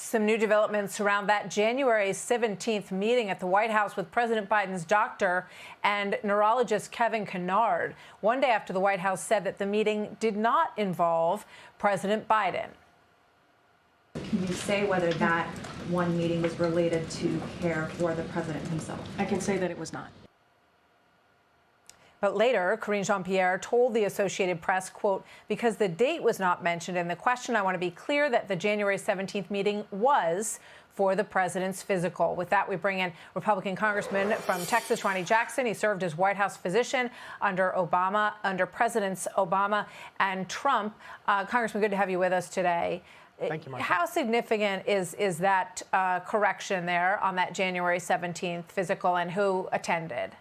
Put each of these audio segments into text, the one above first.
Some new developments around that January 17th meeting at the White House with President Biden's doctor and neurologist Kevin Kennard, one day after the White House said that the meeting did not involve President Biden. Can you say whether that one meeting was related to care for the president himself? I can say that it was not. But later, Jean-Pierre told the Associated Press, quote, because the date was not mentioned in the question, I want to be clear that the January 17th meeting was for the president's physical. With that, we bring in Republican Congressman from Texas, Ronny Jackson. He served as White House physician under Presidents Obama and Trump. Congressman, good to have you with us today. Thank you, Martha. How significant is that correction there on that January 17th physical, and who attended?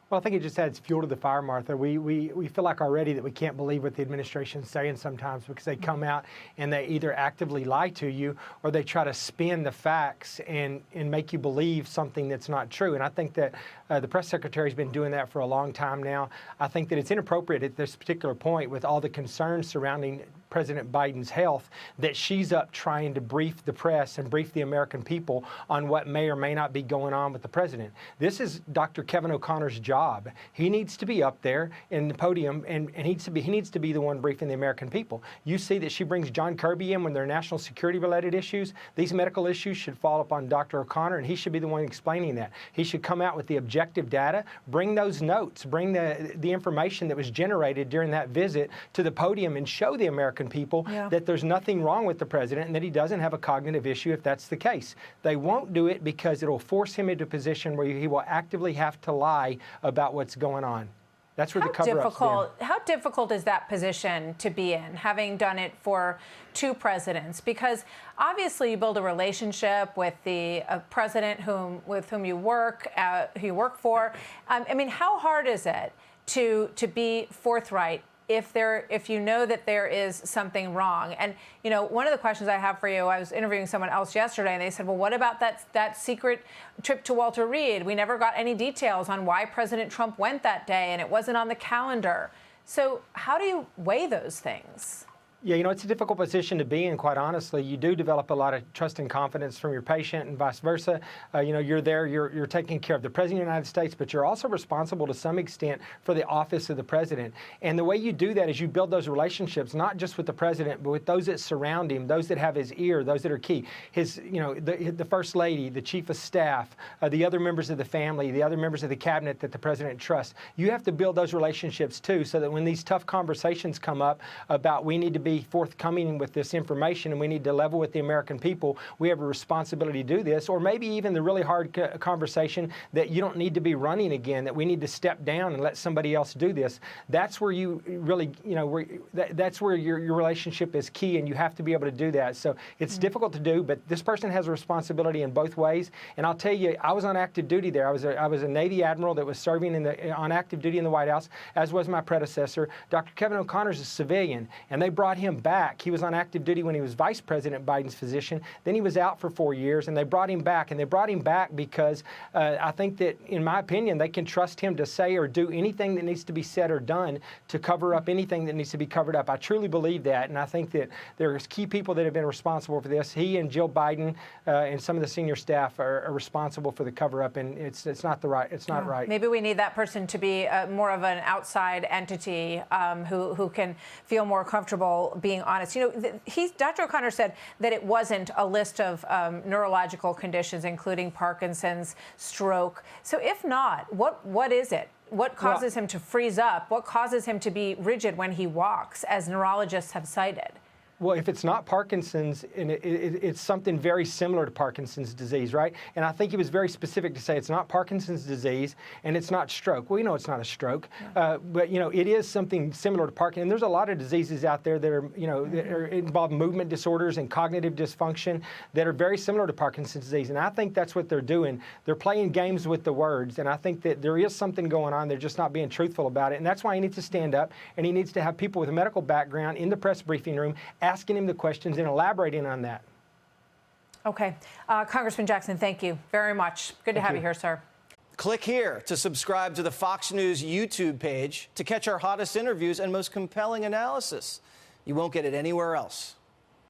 Well, I think it just adds fuel to the fire, Martha. We feel like already that we can't believe what the administration's saying sometimes, because they come out and they either actively lie to you or they try to spin the facts and make you believe something that's not true. And I think that the press secretary's been doing that for a long time now. I think that it's inappropriate at this particular point, with all the concerns surrounding President Biden's health, that she's up trying to brief the press and brief the American people on what may or may not be going on with the president. This is Dr. Kevin O'Connor's job. He needs to be up there in the podium, and he needs to be the one briefing the American people. You see that she brings John Kirby in when there are national security related issues. These medical issues should fall upon Dr. O'Connor, and he should be the one explaining that. He should come out with the objective data, bring those notes, bring the information that was generated during that visit to the podium, and show the American people that there's nothing wrong with the president and that he doesn't have a cognitive issue if that's the case. They won't do it because it'll force him into a position where he will actively have to lie about what's going on. That's where the cover-up's been. How difficult is that position to be in, having done it for two presidents? Because obviously you build a relationship with the president with whom you work for. I mean, how hard is it to be forthright if you know that there is something wrong? And, you know, one of the questions I have for you, I was interviewing someone else yesterday, and they said, well, what about that secret trip to Walter Reed? We never got any details on why President Trump went that day, and it wasn't on the calendar. So how do you weigh those things? Yeah, you know, it's a difficult position to be in, quite honestly. You do develop a lot of trust and confidence from your patient and vice versa. You know, you're there, you're taking care of the President of the United States, but you're also responsible to some extent for the office of the President. And the way you do that is you build those relationships, not just with the President, but with those that surround him, those that have his ear, those that are key. The First Lady, the Chief of Staff, the other members of the family, the other members of the cabinet that the President trusts. You have to build those relationships, too, so that when these tough conversations come up about we need to be forthcoming with this information and we need to level with the American people, we have a responsibility to do this. Or maybe even the really hard conversation that you don't need to be running again, that we need to step down and let somebody else do this. That's where you really, you know, that's where your relationship is key, and you have to be able to do that. So it's difficult to do, but this person has a responsibility in both ways. And I'll tell you, I was on active duty there. I was a Navy admiral that was serving on active duty in the White House, as was my predecessor. Dr. Kevin O'Connor's a civilian, and they brought him back. He was on active duty when he was Vice President Biden's physician. Then he was out for 4 years, and they brought him back. And they brought him back because I think that, in my opinion, they can trust him to say or do anything that needs to be said or done to cover up anything that needs to be covered up. I truly believe that, and I think that there's key people that have been responsible for this. He and Jill Biden and some of the senior staff are responsible for the cover-up, and it's not right. Maybe we need that person to be more of an outside entity who can feel more comfortable being honest. You know, Dr. O'Connor said that it wasn't a list of neurological conditions, including Parkinson's, stroke. So if not, what is it? What causes him to freeze up? What causes him to be rigid when he walks, as neurologists have cited? Well, if it's not Parkinson's, and it's something very similar to Parkinson's disease, right? And I think he was very specific to say it's not Parkinson's disease and it's not stroke. Well, you know it's not a stroke, but, you know, it is something similar to Parkinson's. And there's a lot of diseases out there that are, you know, that are involve movement disorders and cognitive dysfunction that are very similar to Parkinson's disease. And I think that's what they're doing. They're playing games with the words. And I think that there is something going on. They're just not being truthful about it. And that's why he needs to stand up, and he needs to have people with a medical background in the press briefing room asking him the questions and elaborating on that. Okay. Congressman Jackson, thank you very much. Good to have you here, sir. Click here to subscribe to the Fox News YouTube page to catch our hottest interviews and most compelling analysis. You won't get it anywhere else.